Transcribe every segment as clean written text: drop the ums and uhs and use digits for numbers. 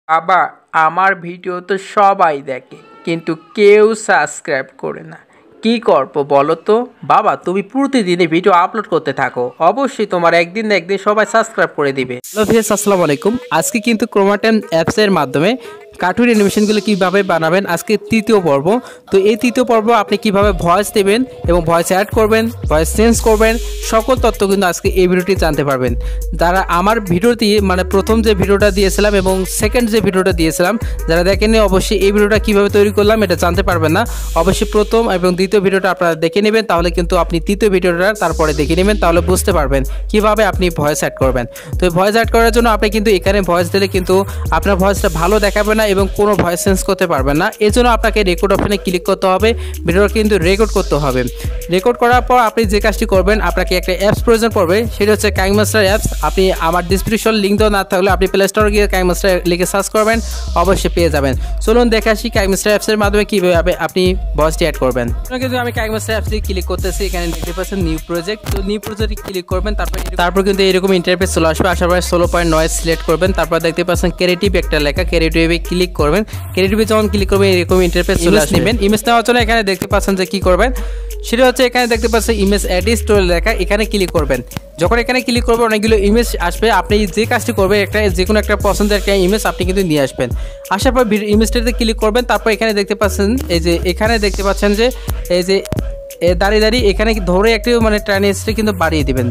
বাবা, আমার ভিডিও তো সবাই দেখে কিন্তু কেউ সাবস্ক্রাইব করে না। কি করব বলো তো? বাবা, তুমি প্রতিদিনই ভিডিও আপলোড করতে থাকো, অবশ্যই তোমার একদিন না একদিন সবাই সাবস্ক্রাইব করে দিবে। হ্যালো ভিউয়ার্স, আসসালামু আলাইকুম। আজকে কিন্তু ক্রোমা অ্যাপসের মাধ্যমে কার্টুন অ্যানিমেশনগুলো কীভাবে বানাবেন আজকে তৃতীয় পর্ব। তো এই তৃতীয় পর্ব আপনি কিভাবে ভয়েস দেবেন এবং ভয়েস অ্যাড করবেন, ভয়েস চেঞ্জ করবেন, সকল তথ্য কিন্তু আজকে এই ভিডিওটি জানতে পারবেন। যারা আমার ভিডিওটি প্রথম যে ভিডিওটা দিয়েছিলাম এবং সেকেন্ড যে ভিডিওটা দিয়েছিলাম, যারা দেখেননি অবশ্যই এই ভিডিওটা কীভাবে তৈরি করলাম এটা জানতে পারবেন না। অবশ্যই প্রথম এবং দ্বিতীয় ভিডিওটা আপনারা দেখে নেবেন, তাহলে কিন্তু আপনি তৃতীয় ভিডিওটা তারপরে দেখে নেবেন, তাহলে বুঝতে পারবেন কিভাবে আপনি ভয়েস অ্যাড করবেন। তো ভয়েস অ্যাড করার জন্য আপনি কিন্তু এখানে ভয়েস দিলে কিন্তু আপনার ভয়েসটা ভালো দেখাবে না এবং কোনো ভয়েস চেঞ্জ করতে পারবেন না। এর জন্য আপনাকে রেকর্ড অপশনে ক্লিক করতে হবে, ভিডিওটা কিন্তু রেকর্ড করতে হবে। রেকর্ড করার পর আপনি যে কাজটি করবেন, আপনাকে একটা অ্যাপস প্রয়োজন পড়বে, সেটা হচ্ছে কাইমাস্টার অ্যাপস। আপনি আমার ডিসক্রিপশন লিঙ্ক দেওয়া না থাকলে আপনি প্লে স্টোরে গিয়ে কাইমাস্টার লিখে সার্চ করবেন, অবশ্যই পেয়ে যাবেন। চলুন দেখে আসি কাইমাস্টার অ্যাপসের মাধ্যমে কীভাবে আপনি ভয়েসটি অ্যাড করবেন। কিন্তু আমি কাইমাস্টার অ্যাপসে ক্লিক করতেছি, এখানে দেখতে পাচ্ছেন নিউ প্রজেক্ট। তো নিউ প্রজেক্টে ক্লিক করবেন, তারপর কিন্তু এরকম ইন্টারফেস চলে আসবে। আসার পরে 16.9 সিলেক্ট করবেন, তারপর দেখতে পাচ্ছেন ক্রিয়েটিভ একটা লেখা, ক্রিয়েটিভে ক্লিক করবেন। ক্রিয়েটিভে যখন ক্লিক করবেন এরকম ইন্টারফেস চলে আসবে। ইমেজ নেওয়ার জন্য এখানে দেখতে পাচ্ছেন যে কি করবেন, সেটা হচ্ছে এখানে দেখতে পাচ্ছেন ইমেজ অ্যাডিট লেখা, এখানে ক্লিক করবেন। যখন এখানে ক্লিক করবেন অনেকগুলো ইমেজ আসবে, আপনি যে কাজটি করবেন যে কোনো একটা পছন্দের একটা ইমেজ আপনি কিন্তু নিয়ে আসবেন। আসার পর ইমেজটাতে ক্লিক করবেন, তারপর এখানে দেখতে পাচ্ছেন এখানে দেখতে পাচ্ছেন যে দাঁড়িয়ে এখানে ধরে একটি ট্রান্সলেটে কিন্তু বাড়িয়ে দিবেন।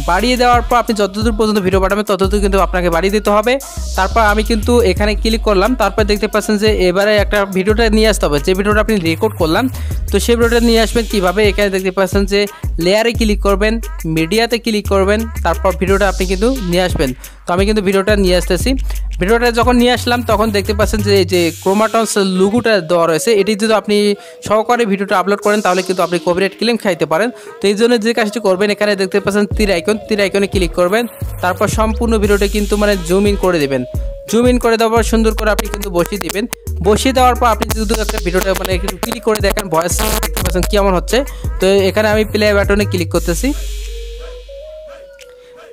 বাড়িয়ে দেওয়ার পর আপনি যতদূর পর্যন্ত ভিডিও পাঠাবেন ততদূর কিন্তু আপনাকে বাড়িয়ে দিতে হবে। তারপর আমি কিন্তু এখানে ক্লিক করলাম, তারপর দেখতে পাচ্ছেন যে এবারে একটা ভিডিওটা নিয়ে আসতে হবে, যে ভিডিওটা আপনি রেকর্ড করলাম। তো সেই ভিডিওটা নিয়ে আসবেন কীভাবে, এখানে দেখতে পাচ্ছেন যে লেয়ারে ক্লিক করবেন, মিডিয়াতে ক্লিক করবেন, তারপর ভিডিওটা আপনি কিন্তু নিয়ে আসবেন। তো আমি কিন্তু ভিডিওটা নিয়ে আসতেছি। ভিডিওটা যখন নিয়ে আসলাম তখন দেখতে পাচ্ছেন যে ক্রোমাটনস লোগোটা দেওয়া রয়েছে, এটি যদি আপনি সহকারে ভিডিওটা আপলোড করেন তাহলে কিন্তু আপনি কপিরাইট ক্লেম খাইতে পারেন। তো এই জন্য যে কাজটি করবেন, এখানে দেখতে পাচ্ছেন তীর আইকনে ক্লিক করবেন, তারপর সম্পূর্ণ ভিডিওটা কিন্তু জুম ইন করে দেবেন। জুম ইন করে দেওয়ার পর সুন্দর করে আপনি কিন্তু বসিয়ে দিবেন। বসিয়ে দেওয়ার পর আপনি যদি একটা ভিডিওটা একটু ক্লিক করে দেখেন ভয়েস দেখতে পাচ্ছেন কেমন হচ্ছে। তো এখানে আমি প্লে বাটনে ক্লিক করতেছি,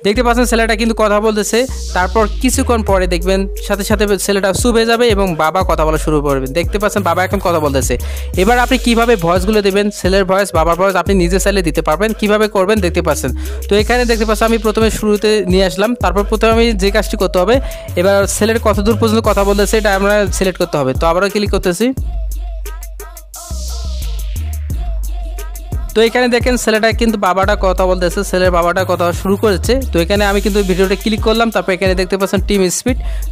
দেখতে পাচ্ছেন ছেলেটা কিন্তু কথা বলতেছে। তারপর কিছুক্ষণ পরে দেখবেন সাথে সাথে ছেলেটা চুপ হয়ে যাবে এবং বাবা কথা বলা শুরু করবেন। দেখতে পাচ্ছেন বাবা এখন কথা বলতেছে। এবার আপনি কিভাবে ভয়েসগুলো দেবেন, ছেলের ভয়েস, বাবার ভয়েস আপনি নিজে চাইলে দিতে পারবেন। কিভাবে করবেন দেখতে পাচ্ছেন। তো এখানে দেখতে পাচ্ছেন আমি প্রথমে শুরুতে নিয়ে আসলাম, তারপর প্রথমে আমি যে কাজটি করতে হবে, এবার ছেলের কত দূর পর্যন্ত কথা বলতেছে এটা আমরা সিলেক্ট করতে হবে। তো আবারও ক্লিক করতেছি। তো এখানে দেখেন ছেলেটা কিন্তু বাবাটা কথা বলতেছে, ছেলের বাবাটা কথা শুরু করেছে। তো এখানে আমি কিন্তু ভিডিওটা ক্লিক করলাম, তারপর এখানে দেখতে পাচ্ছেন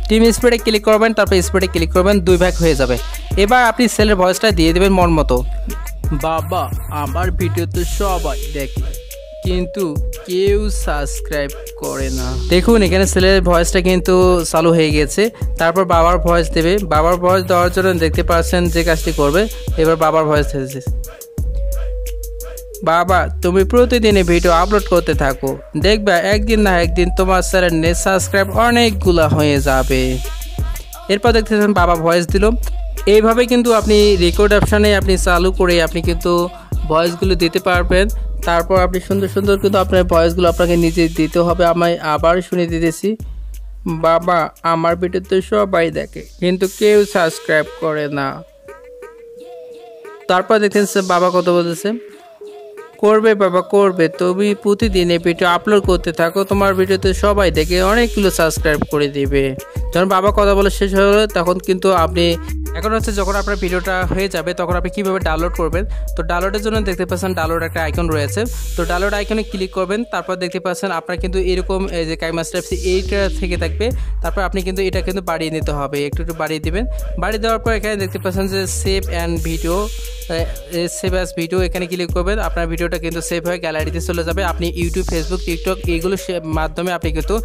টিম স্পিডে ক্লিক করবেন, তারপর স্পিডে ক্লিক করবেন, 2 ভাগ হয়ে যাবে। এবার আপনি ছেলের ভয়েসটা দিয়ে দেবেন মন মতো। বাবা, আমার ভিডিও তো সবাই দেখে কিন্তু কেউ সাবস্ক্রাইব করে না। দেখুন এখানে ছেলের ভয়েসটা কিন্তু চালু হয়ে গেছে। তারপর বাবার ভয়েস দেবে। বাবার ভয়েস দেওয়ার জন্য দেখতে পাচ্ছেন যে কাজটি করবে, এবার বাবার ভয়েস দিয়েছে। বাবা, তুমি প্রতিদিনে ভিডিও আপলোড করতে থাকো, দেখবে একদিন না একদিন তোমার চ্যানেলে সাবস্ক্রাইব অনেকগুলা হয়ে যাবে। এরপর দেখতেছেন বাবা ভয়েস দিল। এইভাবে কিন্তু আপনি রেকর্ড অপশানে আপনি চালু করে আপনি কিন্তু ভয়েসগুলো দিতে পারবেন। তারপর আপনি সুন্দর সুন্দর কিন্তু আপনার ভয়েসগুলো আপনাকে নিজে দিতে হবে। আমি আবার শুনে দিতেছি। বাবা, আমার ভিডিও তো সবাই দেখে কিন্তু কেউ সাবস্ক্রাইব করে না। তারপর দেখতেছেন বাবা কথা বলতেছে, করবে বাবা করবে, তুমি প্রতিদিন এই ভিডিও আপলোড করতে থাকো, তোমার ভিডিওতে সবাই দেখে অনেকগুলো সাবস্ক্রাইব করে দিবে। যখন বাবা কথা বলে শেষ হলো তখন কিন্তু আপনি এখন হচ্ছে যখন আপনার ভিডিওটা হয়ে যাবে তখন আপনি কীভাবে ডাউনলোড করবেন। তো ডাউনলোডের জন্য দেখতে পাচ্ছেন ডাউনলোড একটা আইকন রয়েছে। তো ডাউনলোড আইকনে ক্লিক করবেন, তারপর দেখতে পাচ্ছেন আপনার কিন্তু এরকম এই যে কাইমাস্টার অ্যাপস এইটা থেকে থাকবে। তারপর আপনি কিন্তু এটা কিন্তু বাড়িয়ে নিতে হবে, একটু বাড়িয়ে দিবেন। বাড়িয়ে দেওয়ার পর এখানে দেখতে পাচ্ছেন যে সেভ অ্যাজ ভিডিও, এখানে ক্লিক করবেন। আপনার ভিডিওটা কিন্তু সেভ হয়ে গ্যালারিতে চলে যাবে। আপনি ইউটিউব, ফেসবুক, টিকটক এইগুলোর মাধ্যমে আপনি কিন্তু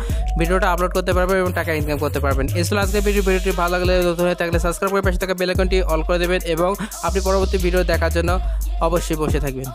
ভিডিওটা আপলোড করতে পারবেন এবং টাকা ইনকাম করতে পারবেন। এছাড়া আজকে ভিডিওটি ভালো লাগলে নতুন হয়ে থাকলে সাবস্ক্রাইব করে পাশে থাকা বেল আইকনটি অল করে দেবেন এবং আপনি পরবর্তী ভিডিও দেখার জন্য অবশ্যই বসে থাকবেন।